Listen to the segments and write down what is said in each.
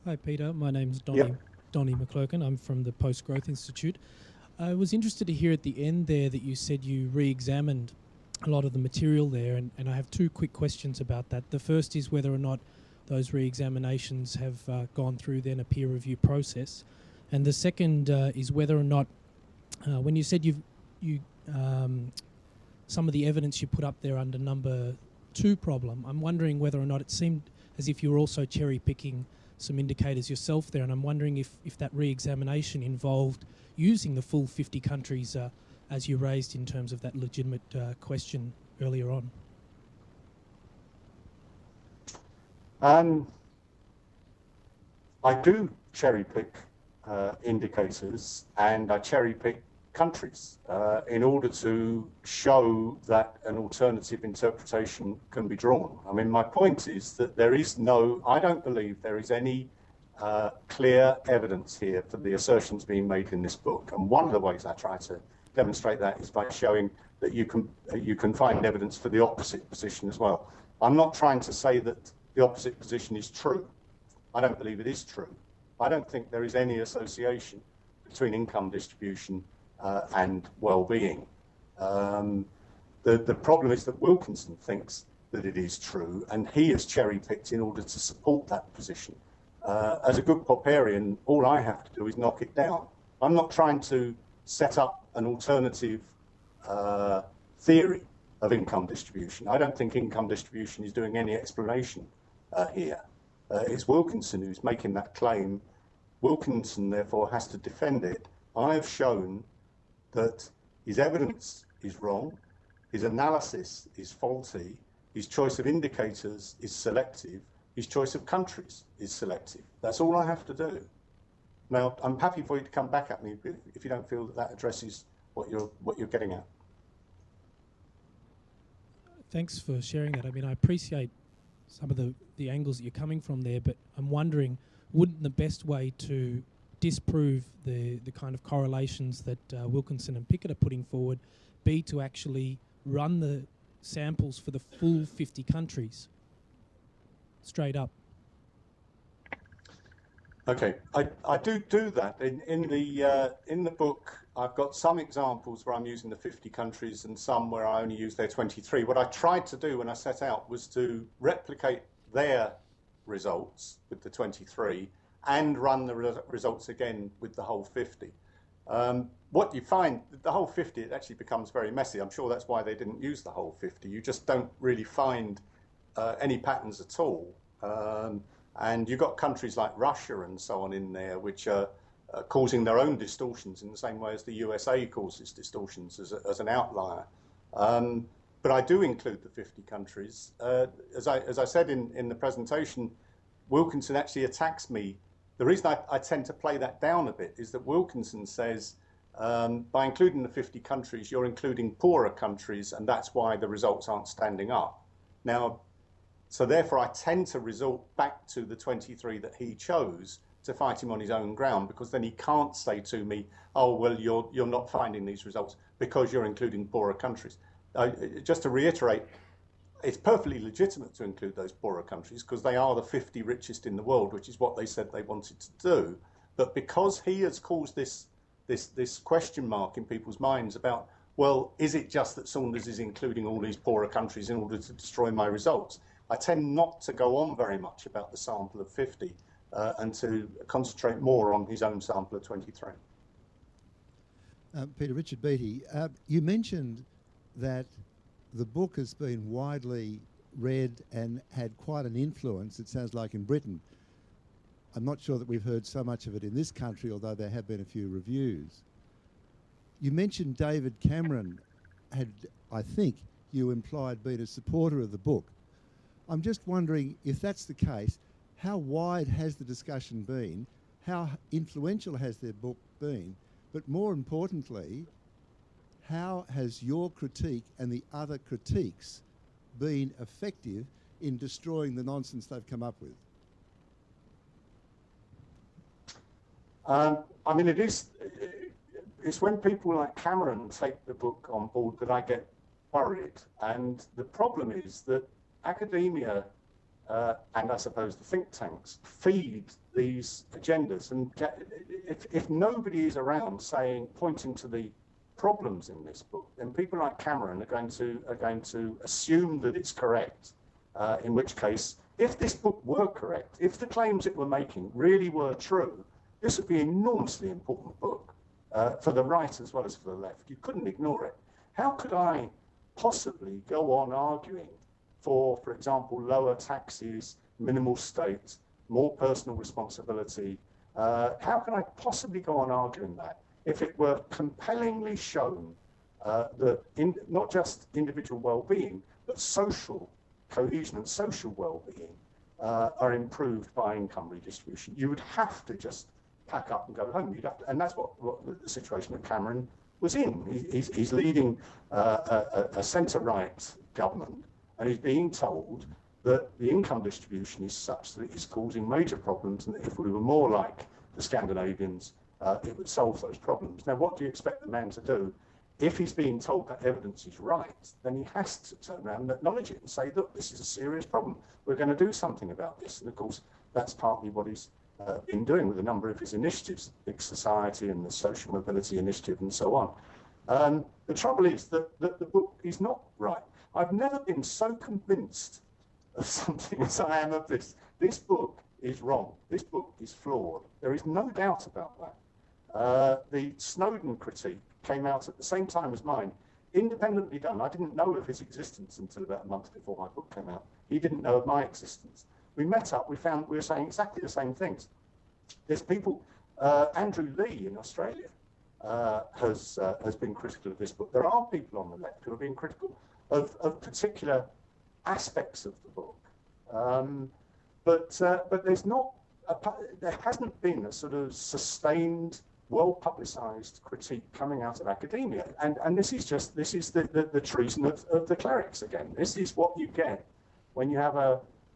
Hi, Peter. My name's Yep. Donnie McClurkin. I'm from the Post Growth Institute. I was interested to hear at the end there that you said you re-examined a lot of the material there, and I have two quick questions about that. The first is whether or not those re-examinations have gone through then a peer review process, and the second is whether or not, when you said some of the evidence you put up there under number 2 problem, I'm wondering whether or not it seemed as if you were also cherry-picking some indicators yourself there, and I'm wondering if that re-examination involved using the full 50 countries as you raised in terms of that legitimate question earlier on. I do cherry pick indicators, and I cherry pick countries in order to show that an alternative interpretation can be drawn. I mean, my point is that I don't believe there is any clear evidence here for the assertions being made in this book. And one of the ways I try to demonstrate that is by showing that you can find evidence for the opposite position as well. I'm not trying to say that the opposite position is true. I don't believe it is true. I don't think there is any association between income distribution and well-being. The problem is that Wilkinson thinks that it is true, and he has cherry-picked in order to support that position. As a good Popperian, all I have to do is knock it down. I'm not trying to set up an alternative theory of income distribution. I don't think income distribution is doing any explanation here. It's Wilkinson who's making that claim. Wilkinson, therefore, has to defend it. I have shown that his evidence is wrong, his analysis is faulty, his choice of indicators is selective, his choice of countries is selective. That's all I have to do. Now, I'm happy for you to come back at me if you don't feel that addresses what you're getting at. Thanks for sharing that. I mean, I appreciate some of the angles that you're coming from there, but I'm wondering, wouldn't the best way to disprove the kind of correlations that Wilkinson and Pickett are putting forward be to actually run the samples for the full 50 countries straight up? Okay, I do that. In the book, I've got some examples where I'm using the 50 countries and some where I only use their 23. What I tried to do when I set out was to replicate their results with the 23 and run the results again with the whole 50. What you find, the whole 50, it actually becomes very messy. I'm sure that's why they didn't use the whole 50. You just don't really find any patterns at all. And you've got countries like Russia and so on in there, which are causing their own distortions in the same way as the USA causes distortions as an outlier. But I do include the 50 countries. As I said in the presentation, Wilkinson actually attacks me. The reason I tend to play that down a bit is that Wilkinson says, by including the 50 countries, you're including poorer countries, and that's why the results aren't standing up. Now, so therefore, I tend to resort back to the 23 that he chose to fight him on his own ground, because then he can't say to me, oh, well, you're not finding these results because you're including poorer countries. Just to reiterate, it's perfectly legitimate to include those poorer countries because they are the 50 richest in the world, which is what they said they wanted to do. But because he has caused this question mark in people's minds about, well, is it just that Saunders is including all these poorer countries in order to destroy my results? I tend not to go on very much about the sample of 50 and to concentrate more on his own sample of 23. Peter, Richard Beattie, you mentioned that the book has been widely read and had quite an influence, it sounds like, in Britain. I'm not sure that we've heard so much of it in this country, although there have been a few reviews. You mentioned David Cameron had, I think you implied, been a supporter of the book. I'm just wondering, if that's the case, how wide has the discussion been? How influential has their book been? But more importantly, how has your critique and the other critiques been effective in destroying the nonsense they've come up with? I mean, it's when people like Cameron take the book on board that I get worried. And the problem is that academia and I suppose the think tanks feed these agendas. And if nobody is around pointing to the problems in this book, then people like Cameron are going to assume that it's correct. In which case, if this book were correct, if the claims it were making really were true, this would be an enormously important book for the right as well as for the left. You couldn't ignore it. How could I possibly go on arguing for example, lower taxes, minimal state, more personal responsibility? How can I possibly go on arguing that if it were compellingly shown that not just individual well-being, but social cohesion and social well-being are improved by income redistribution? You would have to just pack up and go home. You'd have to, and that's what the situation that Cameron was in. He's leading a centre-right government, and he's being told that the income distribution is such that it's causing major problems, and that if we were more like the Scandinavians, it would solve those problems. Now, what do you expect the man to do? If he's being told that evidence is right, then he has to turn around and acknowledge it and say, look, this is a serious problem. We're going to do something about this. And of course, that's partly what he's been doing with a number of his initiatives, Big Society and the Social Mobility Initiative and so on. The trouble is that the book is not right. I've never been so convinced of something as I am of this. This book is wrong. This book is flawed. There is no doubt about that. The Snowden critique came out at the same time as mine, independently done. I didn't know of his existence until about a month before my book came out. He didn't know of my existence. We met up, we found we were saying exactly the same things. There's people, Andrew Lee in Australia has been critical of this book. There are people on the left who have been critical of particular aspects of the book. But there's not, there hasn't been a sort of sustained, well-publicised critique coming out of academia. And this is the treason of the clerics again. This is what you get when you have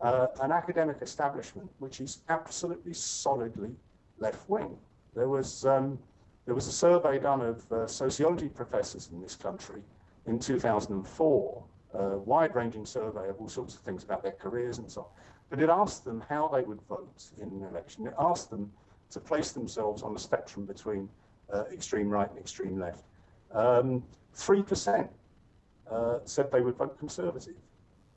an academic establishment which is absolutely solidly left-wing. There was a survey done of sociology professors in this country in 2004, a wide-ranging survey of all sorts of things about their careers and so on. But it asked them how they would vote in an election. It asked them to place themselves on the spectrum between extreme right and extreme left. 3% said they would vote Conservative.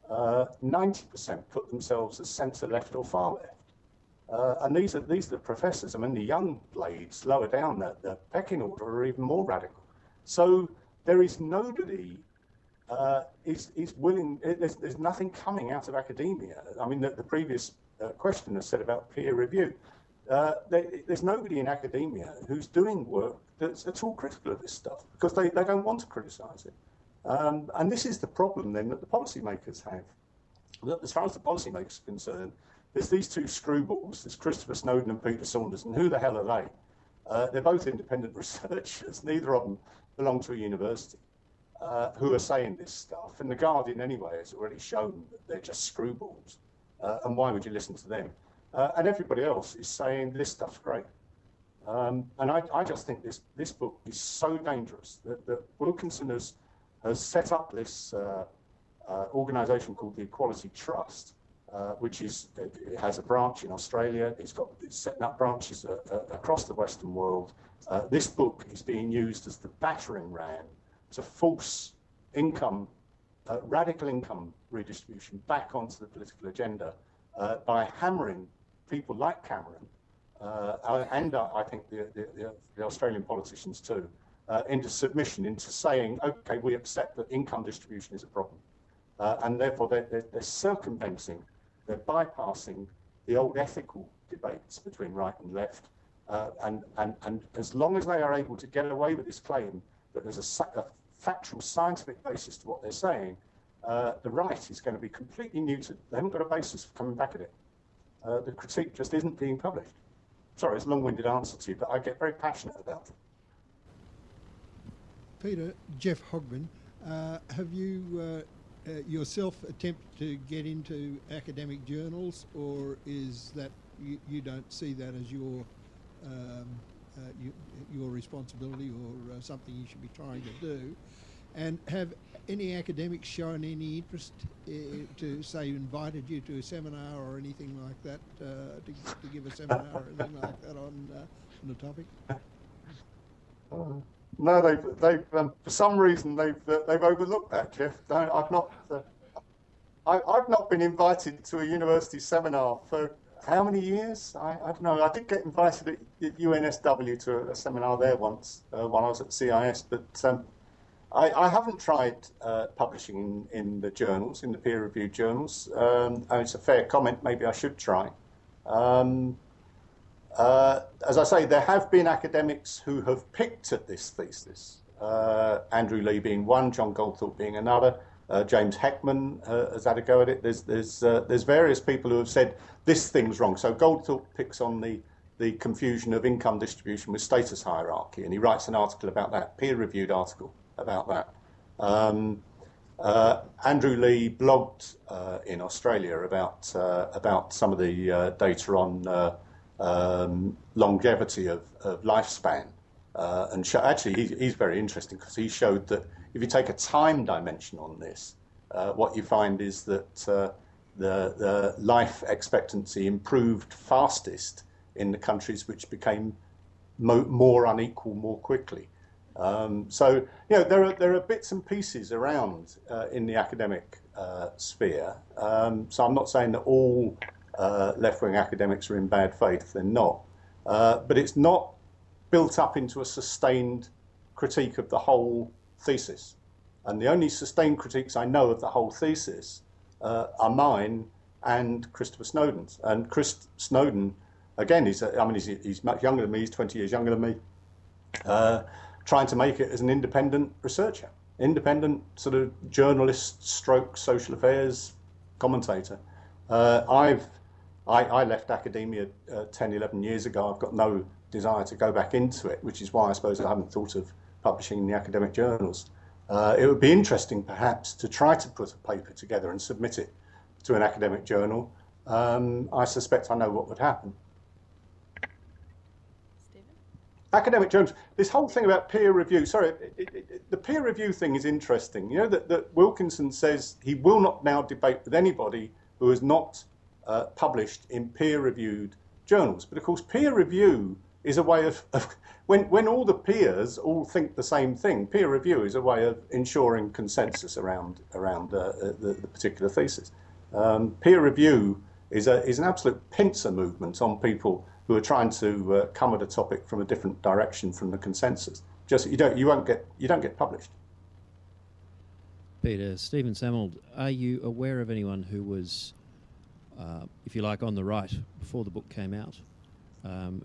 90% put themselves as centre-left or far left. And these are the professors. I mean, the young blades lower down the pecking order are even more radical. So there is nobody is willing. There's nothing coming out of academia. I mean, the previous questioner said about peer review. There's nobody in academia who's doing work that's at all critical of this stuff because they don't want to criticise it. And this is the problem then that the policymakers have. As far as the policymakers are concerned, there's these two screwballs, there's Christopher Snowden and Peter Saunders, and who the hell are they? They're both independent researchers, neither of them belong to a university, who are saying this stuff. And The Guardian anyway has already shown that they're just screwballs. And why would you listen to them? And everybody else is saying this stuff's great. And I just think this book is so dangerous that Wilkinson has set up this organisation called the Equality Trust, which it has a branch in Australia. It's setting up branches across the Western world. This book is being used as the battering ram to force radical income redistribution back onto the political agenda by hammering people like Cameron and I think the Australian politicians too, into submission, into saying, okay, we accept that income distribution is a problem. And therefore they're circumventing, they're bypassing the old ethical debates between right and left. And as long as they are able to get away with this claim that there's a factual scientific basis to what they're saying, the right is going to be completely neutered. They haven't got a basis for coming back at it. The critique just isn't being published. Sorry, it's a long-winded answer to you, but I get very passionate about it. Peter, Jeff Hogman, have you yourself attempted to get into academic journals, or is that you don't see that as your responsibility or something you should be trying to do? And have any academics shown any interest to, say, invited you to a seminar or anything like that, to give a seminar or anything like that on the topic? No, they've for some reason they've overlooked that, Jeff. No, I've not been invited to a university seminar for how many years? I don't know. I did get invited at UNSW to a seminar there once when I was at CIS, but I haven't tried publishing in the journals, in the peer-reviewed journals. And it's a fair comment. Maybe I should try. As I say, there have been academics who have picked at this thesis. Andrew Lee being one, John Goldthorpe being another. James Heckman has had a go at it. There's various people who have said this thing's wrong. So Goldthorpe picks on the confusion of income distribution with status hierarchy, and he writes an article about that, peer-reviewed article about that. Andrew Lee blogged in Australia about some of the data on longevity of lifespan, and actually he's very interesting because he showed that if you take a time dimension on this, what you find is that the life expectancy improved fastest in the countries which became more unequal more quickly. So there are bits and pieces around in the academic sphere. So I'm not saying that all left-wing academics are in bad faith. They're not, but it's not built up into a sustained critique of the whole thesis. And the only sustained critiques I know of the whole thesis are mine and Christopher Snowden's. And Chris Snowden, again, he's much younger than me. He's 20 years younger than me. Trying to make it as an independent researcher, independent sort of journalist stroke social affairs commentator. I left academia 10, 11 years ago. I've got no desire to go back into it, which is why I suppose I haven't thought of publishing in the academic journals. It would be interesting perhaps to try to put a paper together and submit it to an academic journal. I suspect I know what would happen. Academic journals, this whole thing about peer review, the peer review thing is interesting. You know that Wilkinson says he will not now debate with anybody who has not published in peer-reviewed journals. But of course, peer review is a way of when all the peers all think the same thing, peer review is a way of ensuring consensus around the particular thesis. Peer review is an absolute pincer movement on people who are trying to come at a topic from a different direction from the consensus. Just you don't get published. Peter, Stephen Sammold, are you aware of anyone who was, if you like, on the right before the book came out,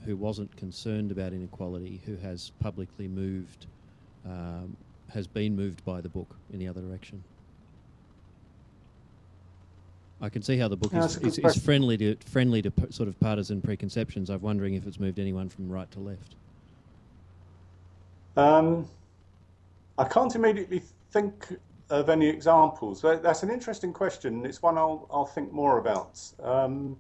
who wasn't concerned about inequality, who has publicly moved, has been moved by the book in the other direction? I can see how the book is friendly to sort of partisan preconceptions. I'm wondering if it's moved anyone from right to left. I can't immediately think of any examples. That's an interesting question. It's one I'll think more about. I'm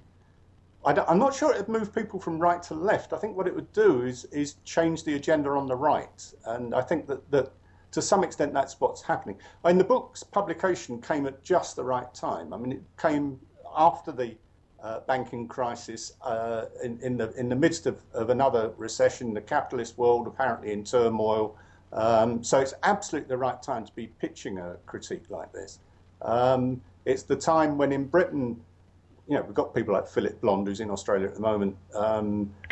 not sure it would move people from right to left. I think what it would do is change the agenda on the right, and I think that to some extent that's what's happening. And the book's publication came at just the right time. I mean, it came after the banking crisis, in the midst of another recession, the capitalist world apparently in turmoil. So it's absolutely the right time to be pitching a critique like this. It's the time when in Britain, we've got people like Philip Blond, who's in Australia at the moment,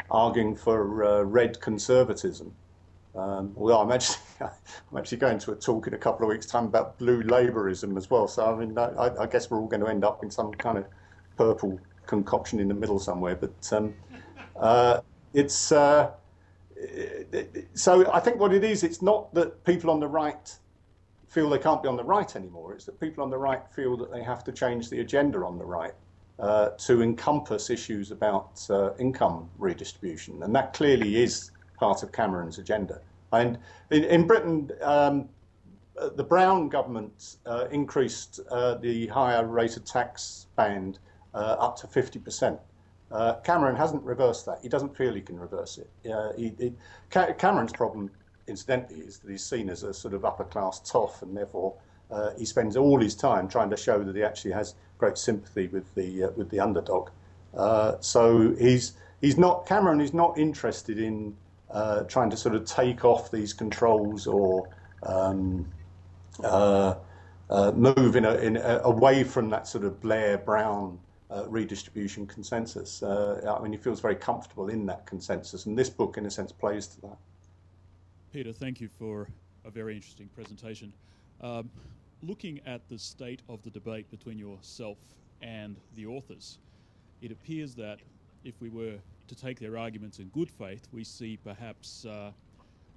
arguing for red conservatism. Although I'm actually going to a talk in a couple of weeks' time about blue Labourism as well. So I mean, I guess we're all going to end up in some kind of purple concoction in the middle somewhere. But so I think what it is, it's not that people on the right feel they can't be on the right anymore. It's that people on the right feel that they have to change the agenda on the right to encompass issues about income redistribution, and that clearly is part of Cameron's agenda. And in Britain, the Brown government increased the higher rated tax band up to 50%. Cameron hasn't reversed that. He doesn't feel he can reverse it. Cameron's problem, incidentally, is that he's seen as a sort of upper class toff, and therefore he spends all his time trying to show that he actually has great sympathy with the underdog. So Cameron is not interested in trying to sort of take off these controls or move away from that sort of Blair-Brown redistribution consensus. I mean, he feels very comfortable in that consensus, and this book, in a sense, plays to that. Peter, thank you for a very interesting presentation. Looking at the state of the debate between yourself and the authors, it appears that if we were to take their arguments in good faith, we see perhaps a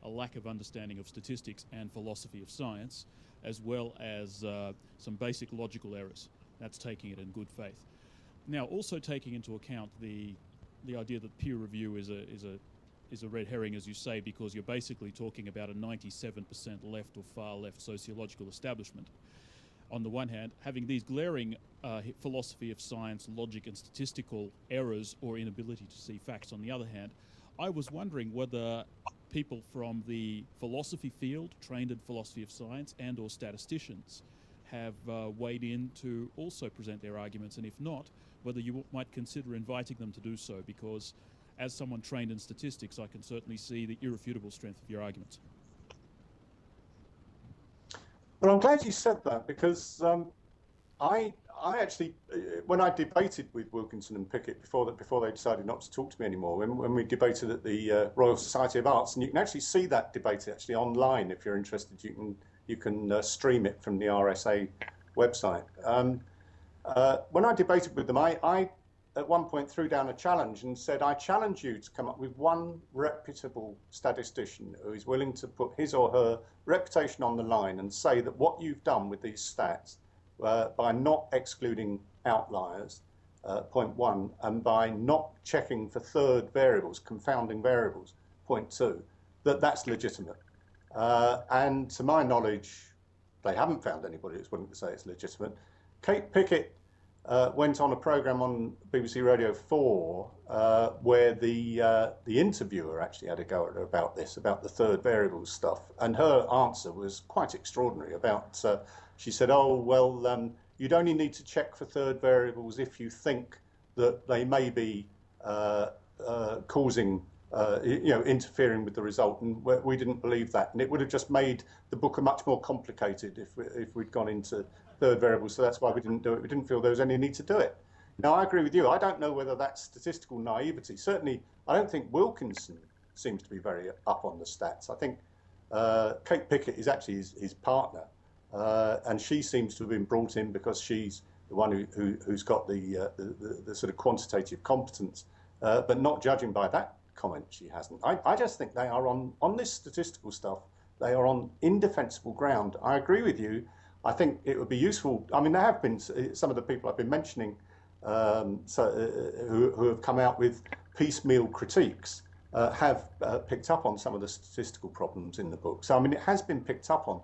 lack of understanding of statistics and philosophy of science, as well as some basic logical errors. That's taking it in good faith. Now, also taking into account the idea that peer review is a red herring, as you say, because you're basically talking about a 97% left or far left sociological establishment. On the one hand, having these glaring philosophy of science, logic and statistical errors or inability to see facts on the other hand, I was wondering whether people from the philosophy field, trained in philosophy of science and or statisticians, have weighed in to also present their arguments, and if not, whether you might consider inviting them to do so, because as someone trained in statistics, I can certainly see the irrefutable strength of your arguments. Well, I'm glad you said that, because I actually, when I debated with Wilkinson and Pickett before they decided not to talk to me anymore, when we debated at the Royal Society of Arts, and you can actually see that debate actually online if you're interested. You can stream it from the RSA website. When I debated with them, I at one point threw down a challenge and said, I challenge you to come up with one reputable statistician who is willing to put his or her reputation on the line and say that what you've done with these stats, by not excluding outliers, point one, and by not checking for third variables, confounding variables, point two, that's legitimate. And to my knowledge, they haven't found anybody who's willing to say it's legitimate. Kate Pickett went on a programme on BBC Radio 4 where the interviewer actually had a go at her about this, about the third variables stuff, and her answer was quite extraordinary. She said, "Oh well, you'd only need to check for third variables if you think that they may be causing." Interfering with the result, and we didn't believe that, and it would have just made the book much more complicated if we'd gone into third variables. So that's why we didn't do it. We didn't feel there was any need to do it. Now, I agree with you. I don't know whether that's statistical naivety. Certainly, I don't think Wilkinson seems to be very up on the stats. I think Kate Pickett is actually his partner, and she seems to have been brought in because she's the one who's got the sort of quantitative competence, but not judging by that comment, she hasn't. I just think they are on this statistical stuff, they are on indefensible ground. I agree with you. I think it would be useful. I mean, there have been some of the people I've been mentioning who have come out with piecemeal critiques have picked up on some of the statistical problems in the book. So, I mean, it has been picked up on.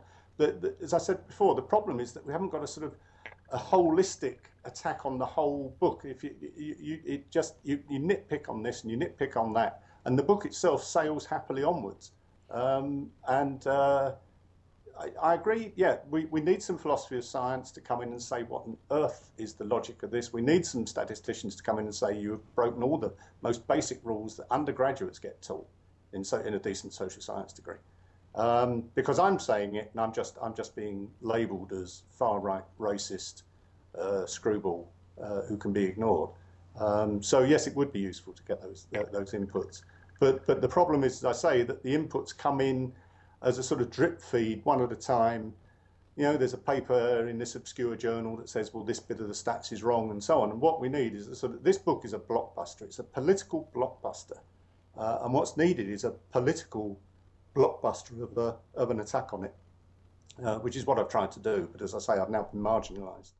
As I said before, the problem is that we haven't got a sort of a holistic attack on the whole book. If you nitpick on this and you nitpick on that, and the book itself sails happily onwards. I agree. Yeah, we need some philosophy of science to come in and say what on earth is the logic of this. We need some statisticians to come in and say you have broken all the most basic rules that undergraduates get taught in a decent social science degree. Because I'm saying it, and I'm just being labelled as far right, racist, screwball, who can be ignored. So yes, it would be useful to get those inputs. But the problem is, as I say, that the inputs come in as a sort of drip feed, one at a time. You know, there's a paper in this obscure journal that says, well, this bit of the stats is wrong, and so on. And what we need is this book is a blockbuster. It's a political blockbuster, and what's needed is a political blockbuster of an attack on it, which is what I've tried to do. But as I say, I've now been marginalised.